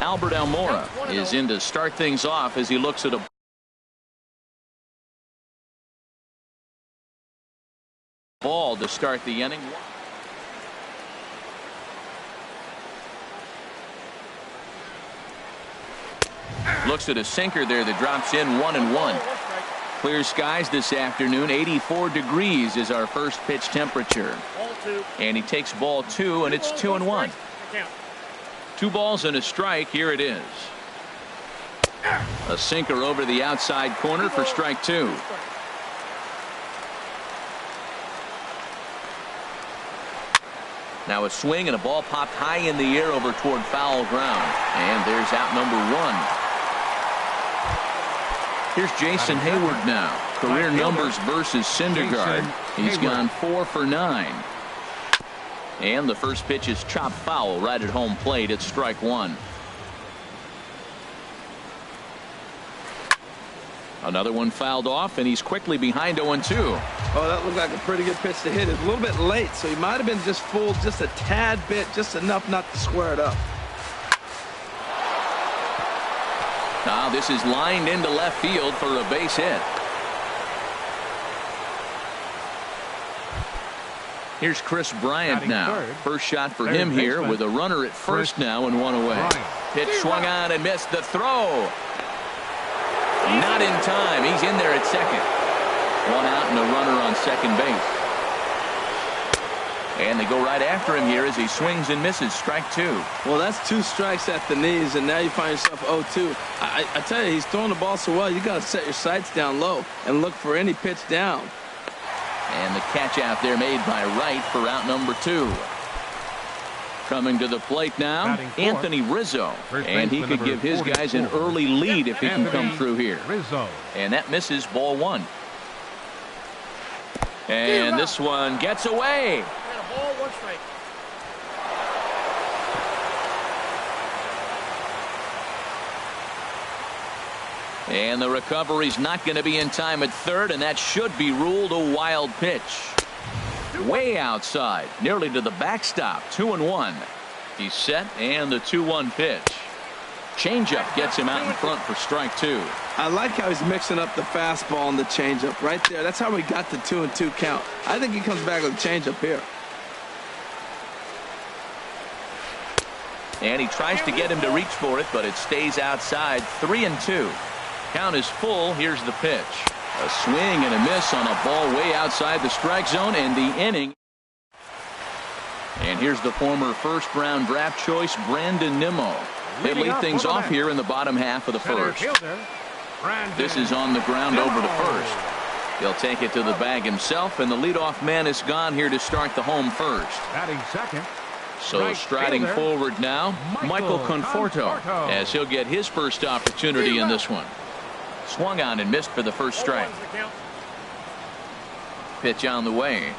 Albert Almora is in to start things off as he looks at a ball to start the inning. Looks at a sinker there that drops in 1-1. Clear skies this afternoon. 84 degrees is our first pitch temperature. And he takes ball 2, and it's 2-1. 2 balls and a strike. Here it is. A sinker over the outside corner for strike 2. Now a swing and a ball popped high in the air over toward foul ground. And there's out number 1. Here's Jason Hayward now. Career numbers versus Syndergaard. He's gone 4 for 9. And the first pitch is chopped foul right at home plate. It's strike 1. Another one fouled off, and he's quickly behind 0-2. Oh, that looked like a pretty good pitch to hit. It's a little bit late, so he might have been just fooled just a tad bit, just enough not to square it up. Now this is lined into left field for a base hit. Here's Chris Bryant now. First shot for him here with a runner at first now and 1 away. Pitch swung on and missed. The throw. Not in time. He's in there at second. 1 out and a runner on second base. And they go right after him here as he swings and misses. Strike 2. Well, that's 2 strikes at the knees, and now you find yourself 0-2. I tell you, he's throwing the ball so well, you got to set your sights down low and look for any pitch down. And the catch out there made by Wright for out number 2. Coming to the plate now, Anthony Rizzo. And he could give his guys an early lead if he can come through here. And that misses ball 1. And this one gets away. And the recovery's not going to be in time at third, and that should be ruled a wild pitch. Way outside, nearly to the backstop. 2-1. He's set, and the 2-1 pitch. Changeup gets him out in front for strike 2. I like how he's mixing up the fastball and the changeup right there. That's how we got the 2-2 count. I think he comes back with a changeup here. And he tries to get him to reach for it, but it stays outside. 3-2. Count is full. Here's the pitch. A swing and a miss on a ball way outside the strike zone, and the inning. And here's the former first-round draft choice, Brandon Nimmo. They lead things off here in the bottom half of the first. This is on the ground over to first. He'll take it to the bag himself, and the leadoff man is gone here to start the home first. Batting second. So striding forward now, Michael Conforto, as he'll get his first opportunity in this one. Swung on and missed for the first strike. Pitch on the way.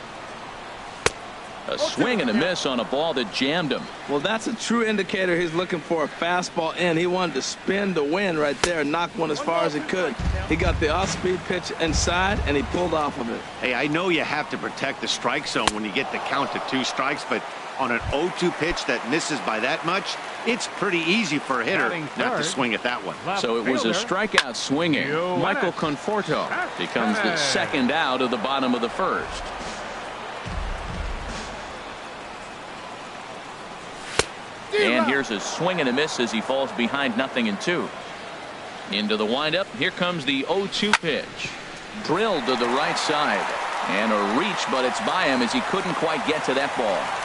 A swing and a miss on a ball that jammed him. Well, that's a true indicator he's looking for a fastball in. He wanted to spin the wind right there and knock one as far as he could. He got the off-speed pitch inside, and he pulled off of it. Hey, I know you have to protect the strike zone when you get the count to 2 strikes, but on an 0-2 pitch that misses by that much, it's pretty easy for a hitter not to swing at that one. So it was a strikeout swinging. Michael Conforto becomes the second out of the bottom of the first. And here's a swing and a miss as he falls behind 0-2. Into the windup. Here comes the 0-2 pitch. Drilled to the right side. And a reach, but it's by him as he couldn't quite get to that ball.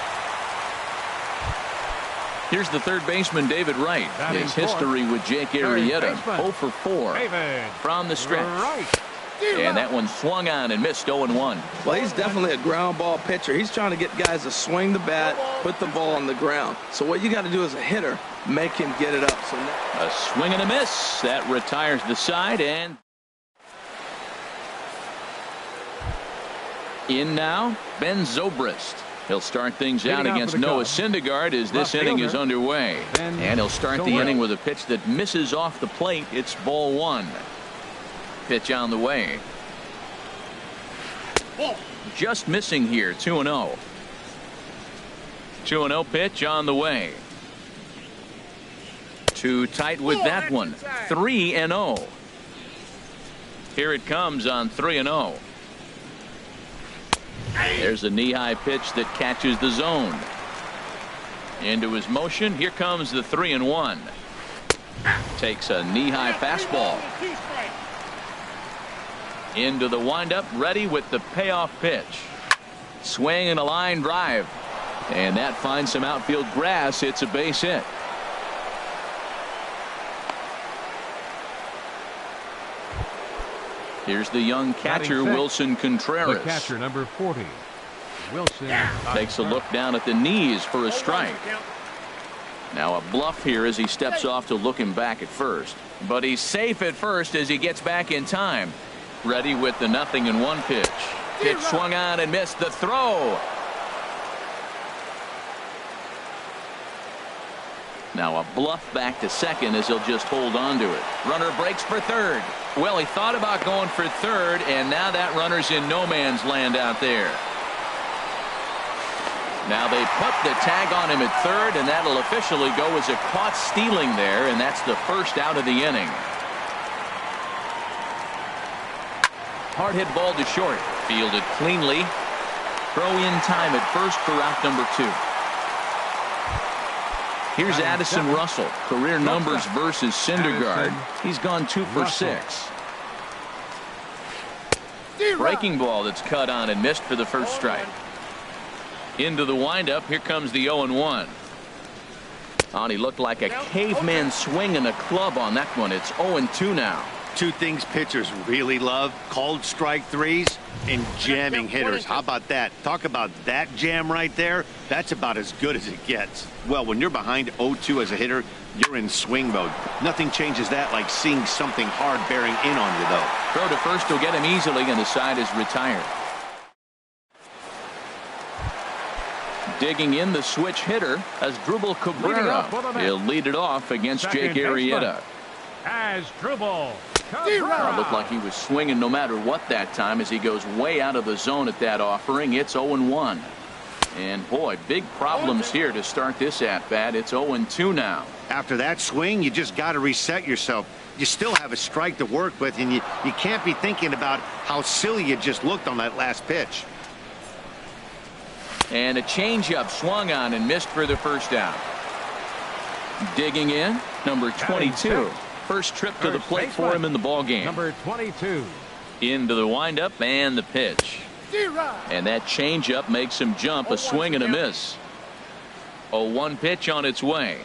Here's the third baseman, David Wright. His history with Jake Arrieta. 0 for 4 from the stretch. And that one swung on and missed 0-1. Well, he's definitely a ground ball pitcher. He's trying to get guys to swing the bat, put the ball on the ground. So what you got to do as a hitter, make him get it up. So a swing and a miss. That retires the side. And in now, Ben Zobrist. He'll start things out against Noah Syndergaard as this inning is underway. And he'll start the inning with a pitch that misses off the plate. It's ball 1. Pitch on the way. Just missing here. 2-0. 2-0 pitch on the way. Too tight with that one. 3-0. Here it comes on 3-0. There's a knee-high pitch that catches the zone. Into his motion. Here comes the 3-1. Takes a knee-high fastball. Into the windup, ready with the payoff pitch. Swing and a line drive. And that finds some outfield grass. It's a base hit. Here's the young catcher, Wilson Contreras. The catcher, number 40. Wilson takes a look down at the knees for a strike. Now a bluff here as he steps off to look him back at first. But he's safe at first as he gets back in time. Ready with the 0-1 pitch. Pitch swung on and missed. The throw. Now a bluff back to second as he'll just hold on to it. Runner breaks for third. Well, he thought about going for third, and now that runner's in no man's land out there. Now they put the tag on him at third, and that'll officially go as a caught stealing there, and that's the first out of the inning. Hard hit ball to short. Fielded cleanly. Throw in time at first for out number 2. Here's Addison Russell. Career numbers versus Syndergaard. He's gone 2 for 6. Breaking ball that's cut on and missed for the first strike. Into the windup. Here comes the 0-1. Oh, and he looked like a caveman swinging a club on that one. It's 0-2 now. Two things pitchers really love: called strike threes and jamming hitters. How about that? Talk about that jam right there. That's about as good as it gets. Well, when you're behind 0-2 as a hitter, you're in swing mode. Nothing changes that like seeing something hard bearing in on you, though. Throw to first will get him easily, and the side is retired. Digging in the switch hitter as Drupal Cabrera. He'll lead it off against Jake Arrieta. As Drupal It looked like he was swinging no matter what that time as he goes way out of the zone at that offering. It's 0-1. And boy, big problems here to start this at-bat. It's 0-2 now. After that swing, you just got to reset yourself. You still have a strike to work with, and you can't be thinking about how silly you just looked on that last pitch. And a changeup swung on and missed for the first out. Digging in, number 22. First trip to the plate for him in the ballgame. Number 22. Into the windup and the pitch. And that changeup makes him jump. A swing and a miss. 0-1 pitch on its way.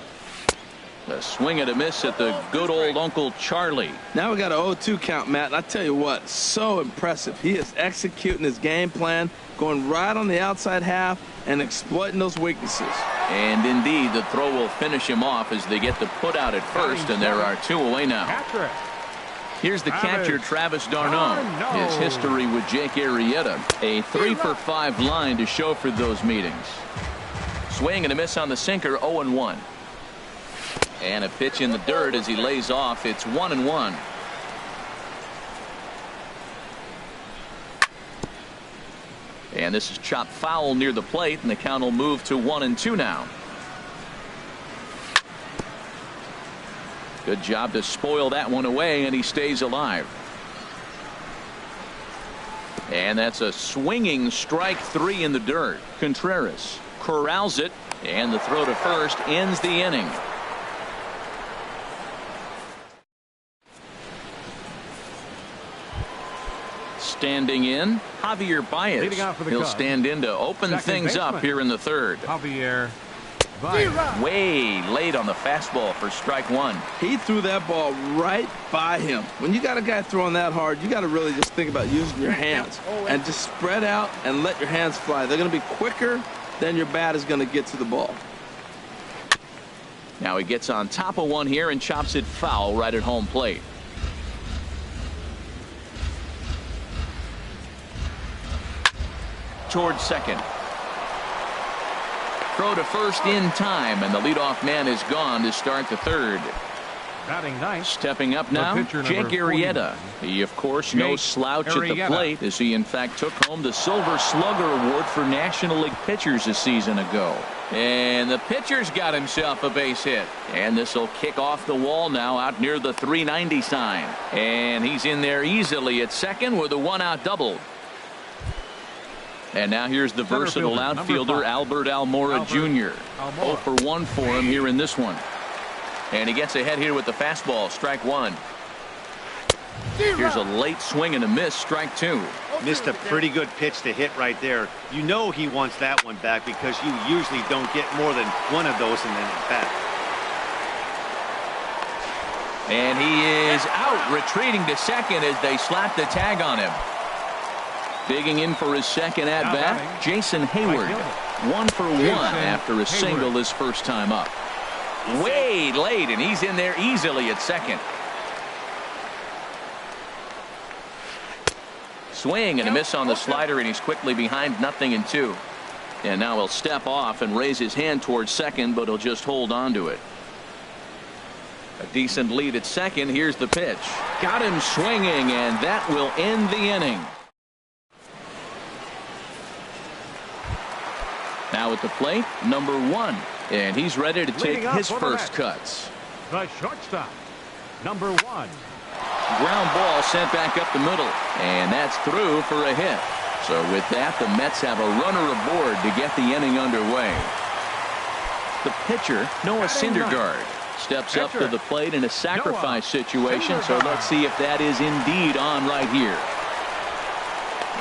A swing and a miss at the good old Uncle Charlie. Now we got an 0-2 count, Matt. And I tell you what, so impressive. He is executing his game plan, going right on the outside half and exploiting those weaknesses. And indeed, the throw will finish him off as they get the put out at first, and there are 2 away now. Here's the catcher, Travis d'Arnaud. His history with Jake Arrieta. A 3 for 5 line to show for those meetings. Swing and a miss on the sinker, 0-1. And a pitch in the dirt as he lays off. It's 1-1. And this is chopped foul near the plate, and the count will move to 1-2 now. Good job to spoil that one away, and he stays alive. And that's a swinging strike 3 in the dirt. Contreras corrals it, and the throw to first ends the inning. Standing in, Javier Baez. He'll stand in to open things up here in the third. Javier Baez. Way late on the fastball for strike 1. He threw that ball right by him. When you got a guy throwing that hard, you got to really just think about using your hands and just spread out and let your hands fly. They're going to be quicker than your bat is going to get to the ball. Now he gets on top of one here and chops it foul right at home plate. Towards second. Throw to first in time, and the leadoff man is gone to start the third. Batting ninth. Stepping up now, Jake Arrieta. He, of course, no slouch at the plate, as he, in fact, took home the Silver Slugger Award for National League pitchers a season ago. And the pitcher's got himself a base hit. And this will kick off the wall now out near the 390 sign. And he's in there easily at second with a one-out double. And now here's the versatile outfielder, Albert Almora Jr. 0 for 1 for him here in this one. And he gets ahead here with the fastball, strike one. Here's a late swing and a miss, strike two. Missed a pretty good pitch to hit right there. You know he wants that one back because you usually don't get more than one of those in an at-bat. And he is out, retreating to second as they slap the tag on him. Digging in for his second at-bat, Jason Hayward. 1 for 1 after a single his first time up. Way late, and he's in there easily at second. Swing and a miss on the slider, and he's quickly behind 0-2. And now he'll step off and raise his hand towards second, but he'll just hold on to it. A decent lead at second. Here's the pitch. Got him swinging, and that will end the inning. Now at the plate, number 1. And he's ready to take his first cuts. The shortstop, number 1. Ground ball sent back up the middle. And that's through for a hit. So with that, the Mets have a runner aboard to get the inning underway. The pitcher, Noah Syndergaard, steps up to the plate in a sacrifice situation. So let's see if that is indeed on right here.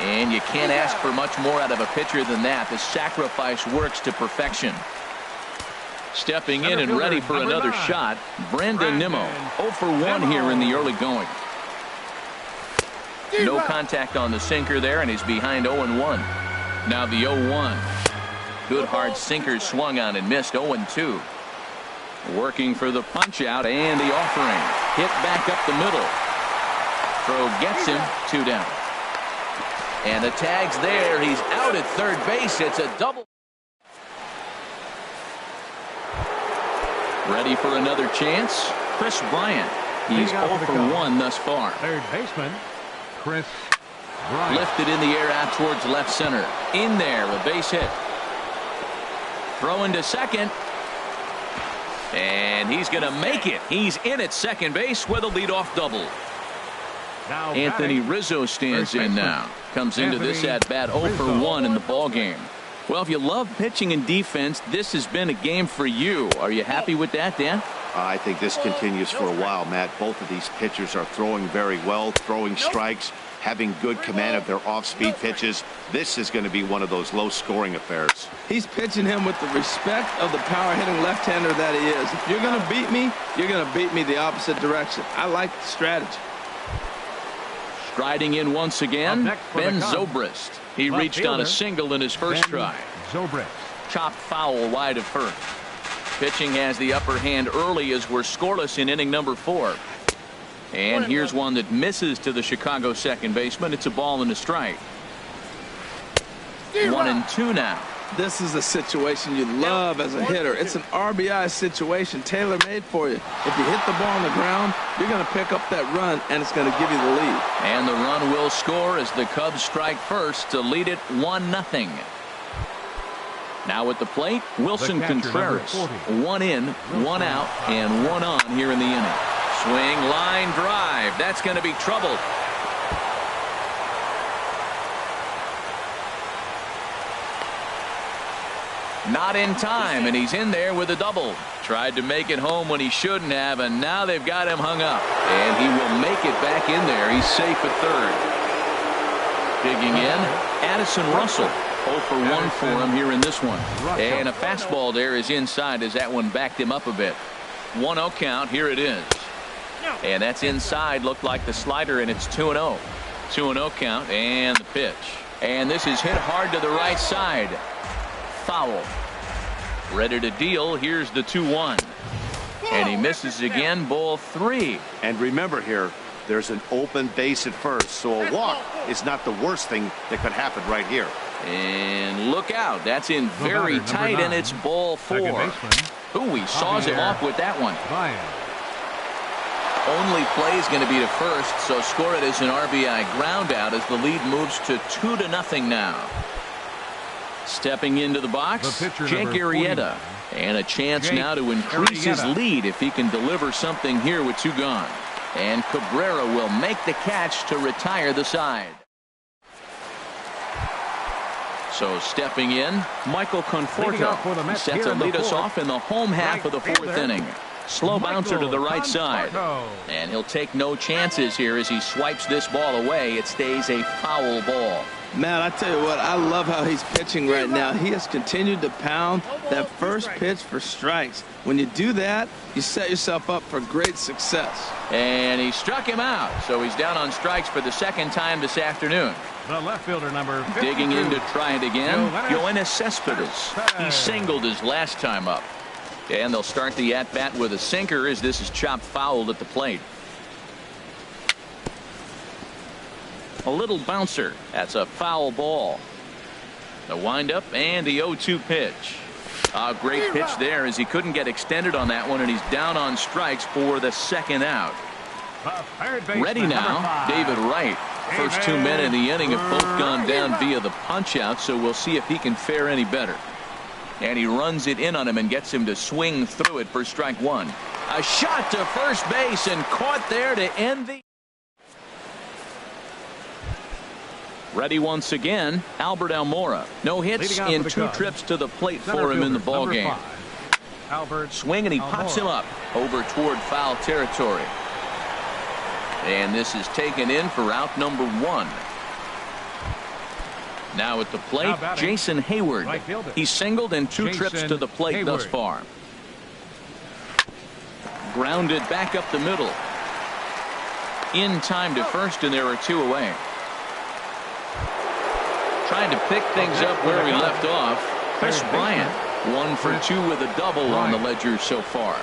And you can't ask for much more out of a pitcher than that. The sacrifice works to perfection. Stepping in and ready for another shot, Brandon Nimmo. 0 for 1 here in the early going. No contact on the sinker there, and he's behind 0-1. Now the 0-1. Good hard sinker swung on and missed. 0-2. Working for the punch out and the offering. Hit back up the middle. Throw gets him. 2 down. And the tag's there. He's out at third base. It's a double. Ready for another chance. Chris Bryant. He's 0 for 1 thus far. Third baseman, Chris Bryant. Lifted in the air out towards left center. In there, a base hit. Throwing to second. And he's going to make it. He's in at second base with a leadoff double. Now Anthony Rizzo stands in now. Comes into this at-bat 0 for 1 in the ball game. Well, if you love pitching and defense, this has been a game for you. Are you happy with that, Dan? I think this continues for a while, Matt. Both of these pitchers are throwing very well, throwing strikes, having good command of their off-speed pitches. This is going to be one of those low-scoring affairs. He's pitching him with the respect of the power-hitting left-hander that he is. If you're going to beat me, you're going to beat me the opposite direction. I like the strategy. Striding in once again, Ben Zobrist. He reached on a single in his first try. Zobrist. Chopped foul wide of first. Pitching has the upper hand early as we're scoreless in inning number 4. And here's one that misses to the Chicago second baseman. It's a ball and a strike. 1-2 now. This is a situation you love as a hitter. It's an RBI situation tailor-made for you. If you hit the ball on the ground, you're going to pick up that run, and it's going to give you the lead. And the run will score as the Cubs strike first to lead it 1-0. Now at the plate, Wilson Contreras. 1 in, 1 out, and 1 on here in the inning. Swing, line drive. That's going to be trouble. Not in time, and he's in there with a double. Tried to make it home when he shouldn't have, and now they've got him hung up. And he will make it back in there. He's safe at third. Digging in, Addison Russell. 0 for 1 for him here in this one. And a fastball there is inside as that one backed him up a bit. 1-0 count. Here it is. And that's inside. Looked like the slider, and it's 2-0. 2-0 count, and the pitch. And this is hit hard to the right side. Foul. Ready to deal. Here's the 2-1. And he misses again. Ball 3. And remember here, there's an open base at first, so a walk is not the worst thing that could happen right here. And look out. That's in very tight, and it's ball 4. Ooh, he saws him off with that one. Only play is going to be to first, so score it as an RBI ground out as the lead moves to 2-0 now. Stepping into the box, Jake Arrieta. And a chance now to increase his lead if he can deliver something here with 2 gone. And Cabrera will make the catch to retire the side. So stepping in, Michael Conforto set to lead us off in the home half of the 4th inning. Slow bouncer to the right side. And he'll take no chances here as he swipes this ball away. It stays a foul ball. Man, I tell you what, I love how he's pitching right now. He has continued to pound that first pitch for strikes. When you do that, you set yourself up for great success. And he struck him out, so he's down on strikes for the 2nd time this afternoon. The left fielder, number 52. Digging in to try it again, Yoenis Cespedes. He singled his last time up. And they'll start the at-bat with a sinker as this is chopped foul at the plate. A little bouncer. That's a foul ball. The windup and the 0-2 pitch. A great pitch there as he couldn't get extended on that one, and he's down on strikes for the 2nd out. Ready now, David Wright. First 2 men in the inning have both gone down via the punch-out, so we'll see if he can fare any better. And he runs it in on him and gets him to swing through it for strike 1. A shot to first base and caught there to end the... Ready once again, Albert Almora. No hits in 2 trips to the plate for him in the ball game. Swing and he pops him up over toward foul territory. And this is taken in for out number 1. Now at the plate, Jason Hayward. He's singled in 2 trips to the plate thus far. Grounded back up the middle. In time to first, and there are 2 away. Trying to pick things up where he left off. Chris Bryant, 1 for 2 with a double on the ledger so far.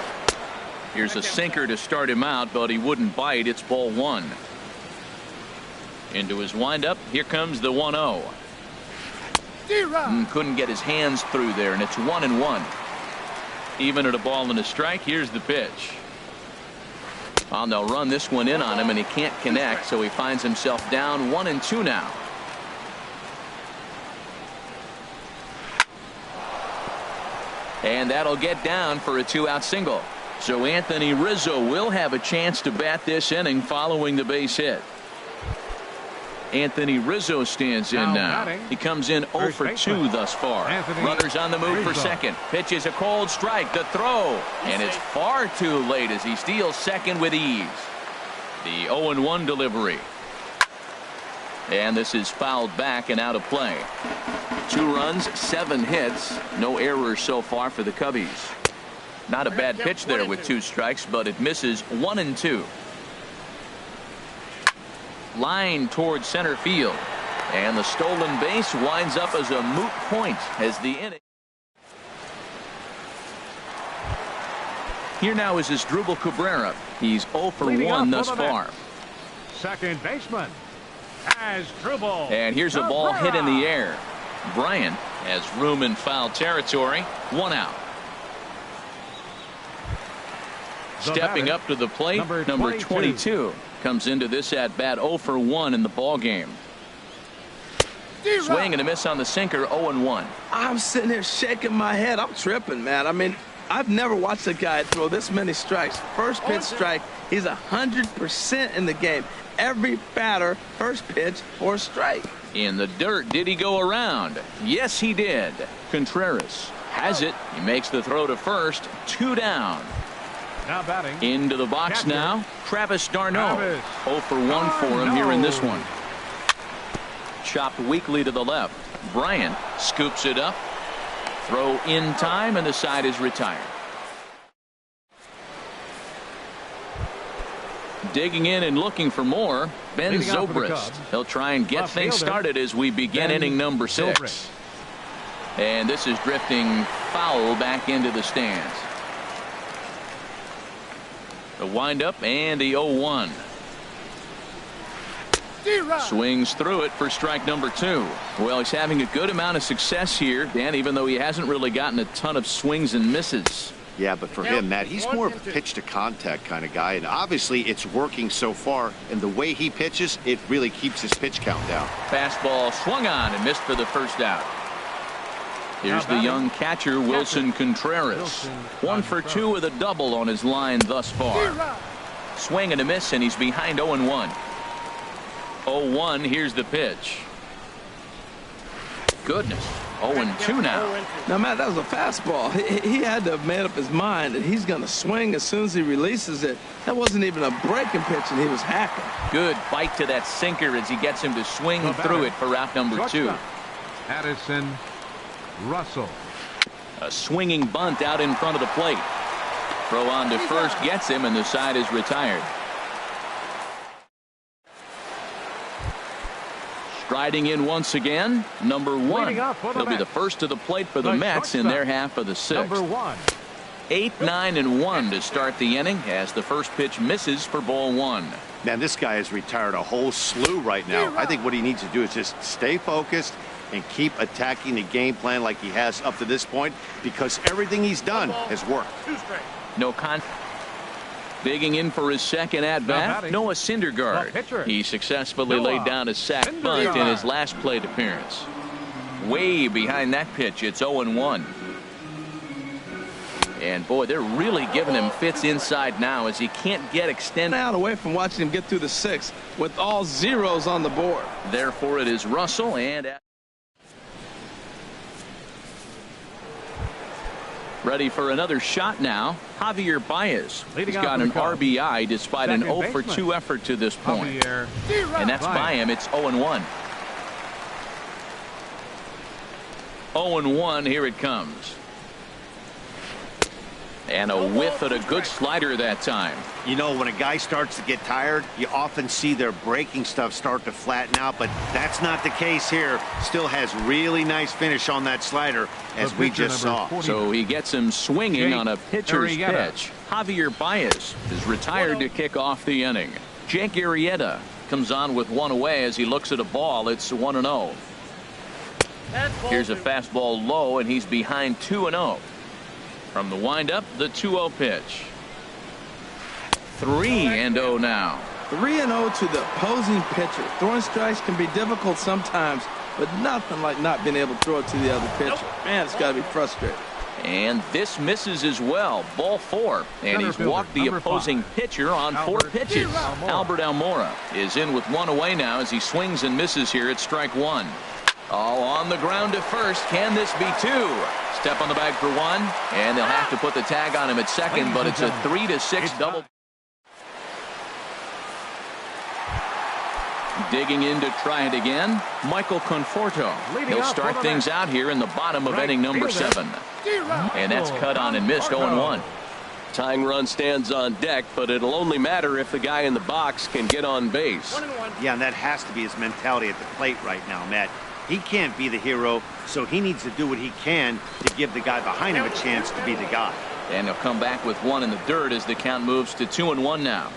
Here's a sinker to start him out, but he wouldn't bite. It's ball 1. Into his windup. Here comes the 1-0. Couldn't get his hands through there, and it's 1-1. Even at a ball and a strike. Here's the pitch. Well, they'll run this one in on him, and he can't connect, so he finds himself down 1-2 now. And that'll get down for a 2-out single. So Anthony Rizzo will have a chance to bat this inning following the base hit. Anthony Rizzo stands in now. He comes in 0 for 2 thus far. Runners on the move for second. Pitches a cold strike. The throw. And it's far too late as he steals second with ease. The 0-1 delivery. And this is fouled back and out of play. 2 runs, 7 hits. No errors so far for the Cubbies. Not a bad pitch there with 2 strikes, but it misses 1-2. Line towards center field. And the stolen base winds up as a moot point as the inning. Here now is Asdrubal Cabrera. He's 0 for 1 thus far. Second baseman, Asdrubal. And here's a ball hit in the air. Bryant has room in foul territory. 1 out. Stepping up to the plate, number 22 comes into this at bat 0 for 1 in the ball game. Swing and a miss on the sinker. 0-1. I'm sitting here shaking my head. I'm tripping, man. I mean, I've never watched a guy throw this many strikes. First pitch strike, he's 100% in the game. Every batter, first pitch for a strike. In the dirt, did he go around? Yes, he did. Contreras has it. He makes the throw to first. 2 down. Now batting. Into the box now, Travis d'Arnaud. 0 for 1 for him here in this one. Chopped weakly to the left. Bryant scoops it up. Throw in time, and the side is retired. Digging in and looking for more, Ben Zobrist. He'll try and get things started as we begin inning number 6. And this is drifting foul back into the stands. The windup and the 0-1. Swings through it for strike number 2. Well, he's having a good amount of success here, Dan, even though he hasn't really gotten a ton of swings and misses. Yeah, but for him, Matt, he's more of a pitch-to-contact kind of guy, and obviously it's working so far, and the way he pitches, it really keeps his pitch count down. Fastball swung on and missed for the first out. Here's the young catcher, Wilson Contreras. 1 for 2 with a double on his line thus far. Swing and a miss, and he's behind 0-1. 0-1, here's the pitch. Goodness. 0-2 now. Now, Matt, that was a fastball. He had to have made up his mind that he's going to swing as soon as he releases it. That wasn't even a breaking pitch, and he was hacking. Good bite to that sinker as he gets him to swing through it for route number 2. Addison Russell. A swinging bunt out in front of the plate. Throw on to first gets him, and the side is retired. Striding in once again, number 1. He'll be the first to the plate for the Mets in their half of the 6th. Number 1. 8, 9, and 1 to start the inning as the first pitch misses for ball 1. Man, this guy has retired a whole slew right now. I think what he needs to do is just stay focused and keep attacking the game plan like he has up to this point, because everything he's done has worked. No contact. Digging in for his second at-bat, Noah Syndergaard. He successfully laid down a sac bunt in his last plate appearance. Way behind that pitch, it's 0-1. And, boy, they're really giving him fits inside now as he can't get extended. Out away from watching him get through the 6th with all zeros on the board. Therefore, it is Russell and... Ready for another shot now, Javier Baez. He's got an RBI despite an 0 for 2 effort to this point. And that's by him. It's 0-1. 0-1, here it comes. And a whiff at a good slider that time. You know, when a guy starts to get tired, you often see their breaking stuff start to flatten out, but that's not the case here. Still has really nice finish on that slider, as we just saw. So he gets him swinging on a pitcher's pitch. Javier Baez is retired to kick off the inning. Jake Arrieta comes on with one away as he looks at a ball. It's 1-0. Here's a fastball low, and he's behind 2-0. From the windup, the 2-0 pitch. 3-0 now. 3-0 to the opposing pitcher. Throwing strikes can be difficult sometimes, but nothing like not being able to throw it to the other pitcher. Man, it's got to be frustrating. And this misses as well. Ball 4. And he's walked the opposing pitcher on 4 pitches. Albert Almora is in with one away now as he swings and misses here at strike 1. All on the ground to first. Can this be 2? Step on the bag for 1, and they'll have to put the tag on him at second, but it's a 3-6 double. Digging in to try it again, Michael Conforto. He'll start things out here in the bottom of inning number 7. And that's cut on and missed. 0-1. Tying run stands on deck, but it'll only matter if the guy in the box can get on base. Yeah, and that has to be his mentality at the plate right now, Matt. He can't be the hero, so he needs to do what he can to give the guy behind him a chance to be the guy. And he'll come back with 1 in the dirt as the count moves to 2-1 now.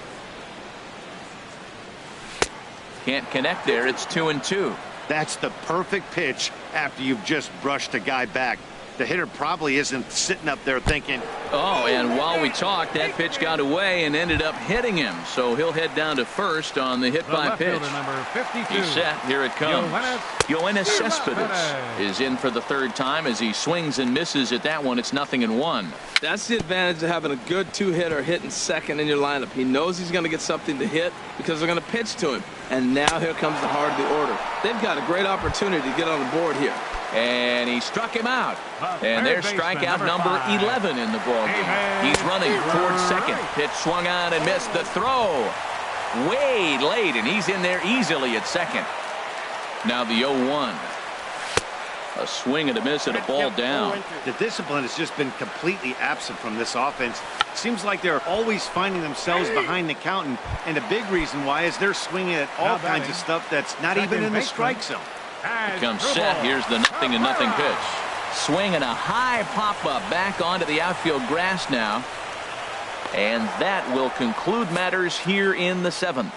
Can't connect there. It's 2-2. That's the perfect pitch after you've just brushed a guy back. The hitter probably isn't sitting up there thinking, oh, and while we talked, that pitch got away and ended up hitting him. So he'll head down to first on the hit by pitch. He's set. Here it comes. Yoenis Cespedes is in for the 3rd time as he swings and misses at that one. It's 0-1. That's the advantage of having a good 2-hitter hitting second in your lineup. He knows he's going to get something to hit because they're going to pitch to him. And now here comes the heart of the order. They've got a great opportunity to get on the board here. And he struck him out. And there's strikeout number 11 in the ballgame. He's running towards second. Pitch swung on and missed. The throw way late, and he's in there easily at second. Now the 0-1. A swing and a miss and a ball down. The discipline has just been completely absent from this offense. Seems like they're always finding themselves behind the count, and a big reason why is they're swinging at all kinds of stuff that's not even in the strike zone. Comes set. Here's the 0-0 pitch. Swing and a high pop-up back onto the outfield grass now. And that will conclude matters here in the 7th.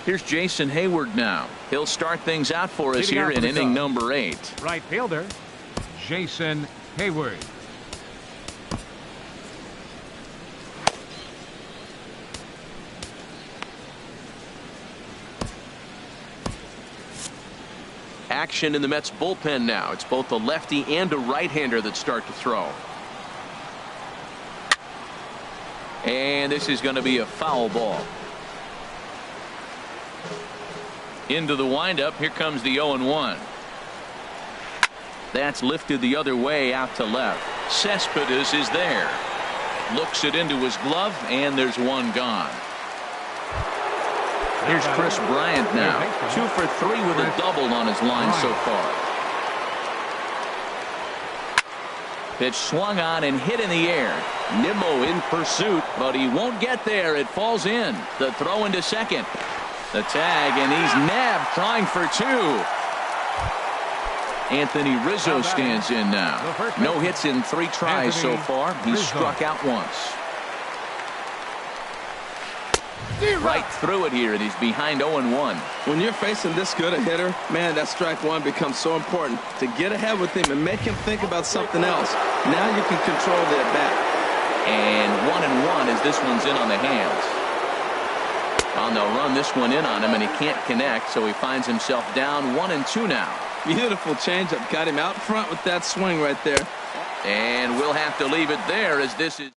Here's Jason Hayward now. He'll start things out for us here in inning number 8. Right fielder, Jason Hayward. Action in the Mets bullpen now. It's both a lefty and a right-hander that start to throw. And this is going to be a foul ball. Into the windup. Here comes the 0-1. That's lifted the other way out to left. Cespedes is there. Looks it into his glove, and there's one gone. Here's Chris Bryant now. 2 for 3 with a double on his line so far. Pitch swung on and hit in the air. Nimmo in pursuit, but he won't get there. It falls in. The throw into second. The tag, and he's nabbed trying for 2. Anthony Rizzo stands in now. No hits in 3 tries so far. He's struck out once. Right through it here, and he's behind 0-1. When you're facing this good a hitter, man, that strike one becomes so important to get ahead with him and make him think about something else. Now you can control the at bat. And 1-1 as this one's in on the hands. And they'll run this one in on him, and he can't connect, so he finds himself down 1-2 now. Beautiful changeup. Got him out front with that swing right there. And we'll have to leave it there as this is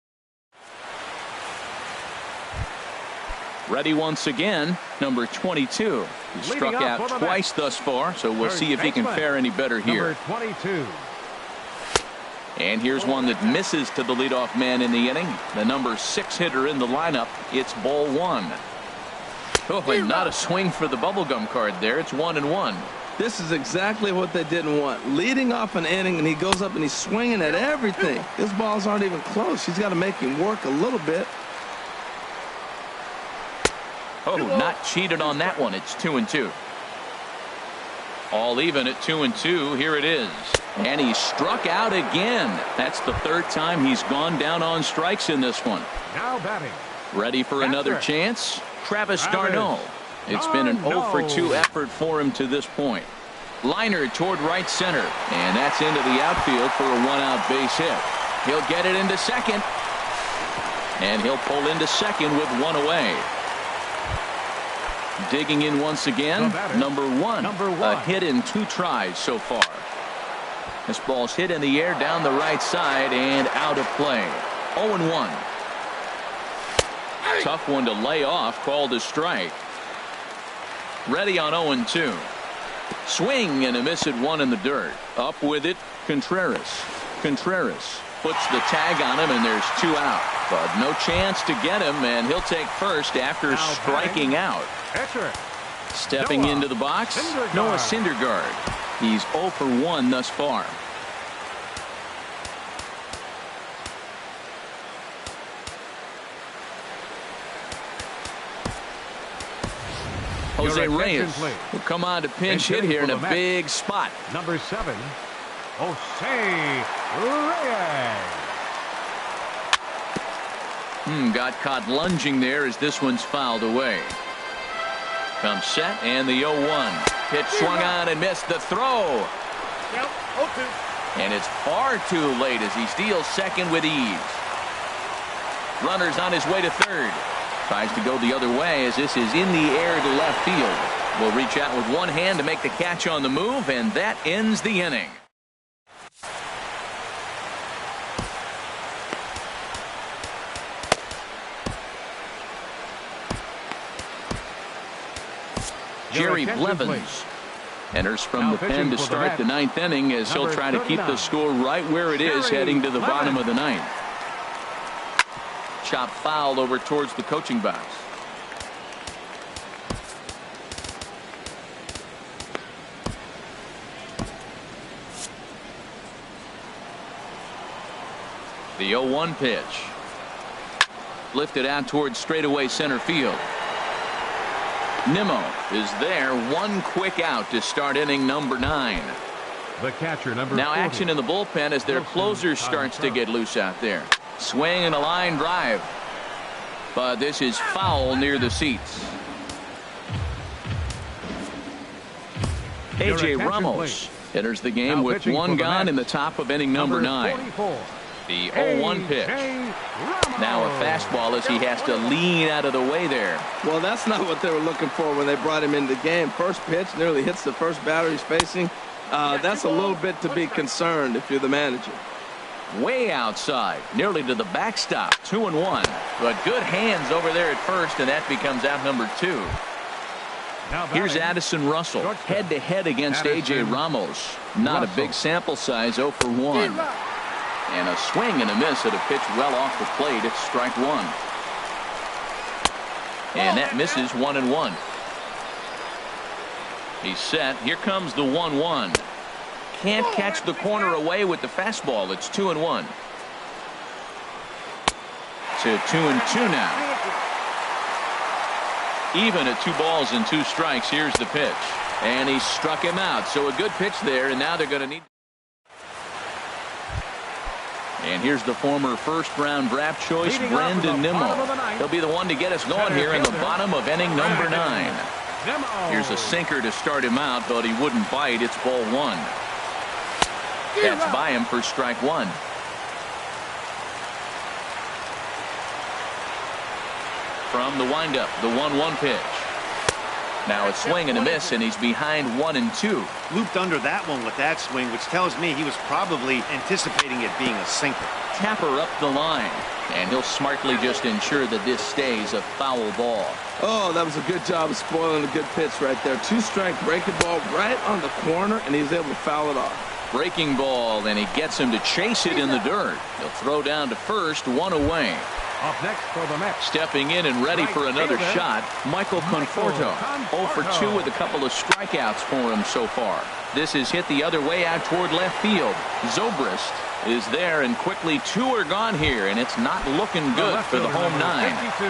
ready once again. Number 22. He struck out twice thus far, so we'll see if he can fare any better here. Number 22. And here's one that misses to the leadoff man in the inning. The number 6 hitter in the lineup. It's ball 1. Oh, and not a swing for the bubblegum card there. It's 1-1. This is exactly what they didn't want. Leading off an inning, and he goes up and he's swinging at everything. His balls aren't even close. He's got to make him work a little bit. Oh, not cheated on that one. It's 2-2. All even at 2-2. Here it is. And he struck out again. That's the 3rd time he's gone down on strikes in this one. Now batting. Ready for another chance? Travis d'Arnaud. It's been an 0 for 2 effort for him to this point. Liner toward right center. And that's into the outfield for a 1-out base hit. He'll get it into second. And he'll pull into second with 1 away. Digging in once again, number 1. A hit in 2 tries so far. This ball's hit in the air down the right side and out of play. 0-1. Tough one to lay off, called a strike. Ready on 0-2. Swing and a miss at 1 in the dirt. Up with it, Contreras. Contreras puts the tag on him, and there's 2 out. But no chance to get him, and he'll take first after striking out. Stepping into the box, Noah Syndergaard. He's 0 for 1 thus far. Jose Reyes will come on to pinch hit here in a big spot. Number 7, Jose Reyes. Got caught lunging there as this one's fouled away. Comes set, and the 0-1. Pitch swung on and missed the throw. And it's far too late as he steals second with ease. Runner's on his way to third. Tries to go the other way as this is in the air to left field. Will reach out with one hand to make the catch on the move, and that ends the inning. Jerry Blevins enters from the pen to start the 9th inning as he'll try to keep the score right where it is heading to the bottom of the 9th. Chop foul over towards the coaching box. The 0-1 pitch. Lifted out towards straightaway center field. Nimmo is there. One quick out to start inning number 9. The catcher, number now 40. Action in the bullpen as their closer starts to get loose out there. Swing and a line drive. But this is foul near the seats. A.J. Ramos Enters the game Now with pitching one for the gone Mets, in the top of inning number 9. 44. The 0-1 pitch. Now a fastball as he has to lean out of the way there. Well, that's not what they were looking for when they brought him into the game. First pitch nearly hits the first batter he's facing. That's a little bit to be concerned if you're the manager. Way outside, nearly to the backstop. 2-1. But good hands over there at first, and that becomes out number 2. Here's Addison Russell, head-to-head against A.J. Ramos. Not a big sample size, 0 for 1. And a swing and a miss at a pitch well off the plate. It's strike 1. And that misses 1-1. He's set. Here comes the 1-1. Can't catch the corner away with the fastball. It's 2-1. To 2-2 now. Even at 2 balls and 2 strikes. Here's the pitch. And he struck him out. So a good pitch there, and now they're going to need. And here's the former first-round draft choice, Brandon Nimmo. He'll be the one to get us going here in the bottom of inning number 9. Here's a sinker to start him out, but he wouldn't bite. It's ball 1. That's by him for strike 1. From the windup, the 1-1 pitch. Now a swing and a miss, and he's behind 1-2. Looped under that one with that swing, which tells me he was probably anticipating it being a sinker. Tapper up the line, and he'll smartly just ensure that this stays a foul ball. Oh, that was a good job of spoiling a good pitch right there. 2-strike breaking ball right on the corner, and he's able to foul it off. Breaking ball, and he gets him to chase it in the dirt. He'll throw down to first, 1 away. Up next for the Mets. Stepping in and ready for another shot, Michael Conforto. 0 for 2 with a couple of strikeouts for him so far. This is hit the other way out toward left field. Zobrist is there, and quickly 2 are gone here, and it's not looking good for the home 9. 52,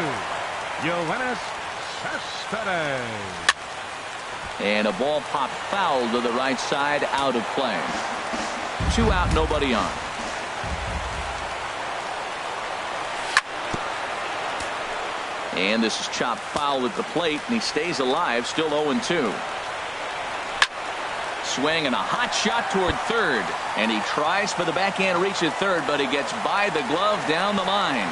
Yoenis Cespedes. And a ball popped foul to the right side, out of play. 2 out, nobody on. And this is chopped foul at the plate, and he stays alive, still 0-2. Swing and a hot shot toward third, and he tries for the backhand reach at third, but he gets by the glove down the line.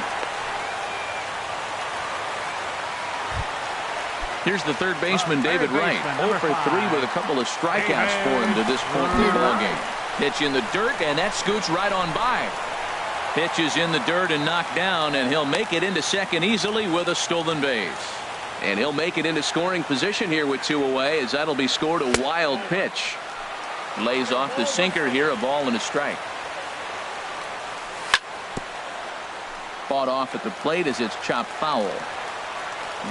Here's the third baseman, David Wright. 0 for 3 with a couple of strikeouts for him to this point in the ballgame. Pitch in the dirt, and that scoots right on by. Pitch is in the dirt and knocked down, and he'll make it into second easily with a stolen base. And he'll make it into scoring position here with 2 away, as that'll be scored a wild pitch. Lays off the sinker here, a ball and a strike. Fought off at the plate as it's chopped foul.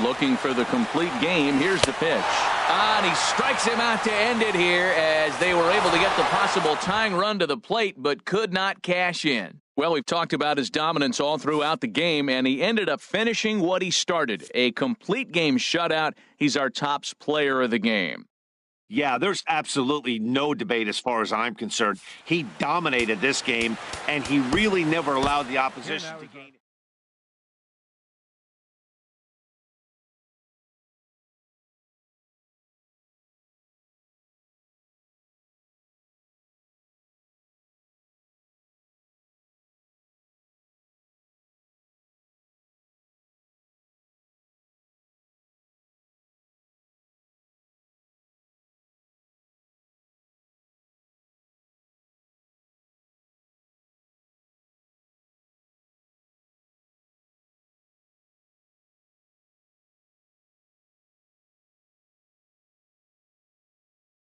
Looking for the complete game. Here's the pitch. And he strikes him out to end it here, as they were able to get the possible tying run to the plate, but could not cash in. Well, we've talked about his dominance all throughout the game, and he ended up finishing what he started. A complete game shutout. He's our top player of the game. Yeah, there's absolutely no debate as far as I'm concerned. He dominated this game, and he really never allowed the opposition to gain.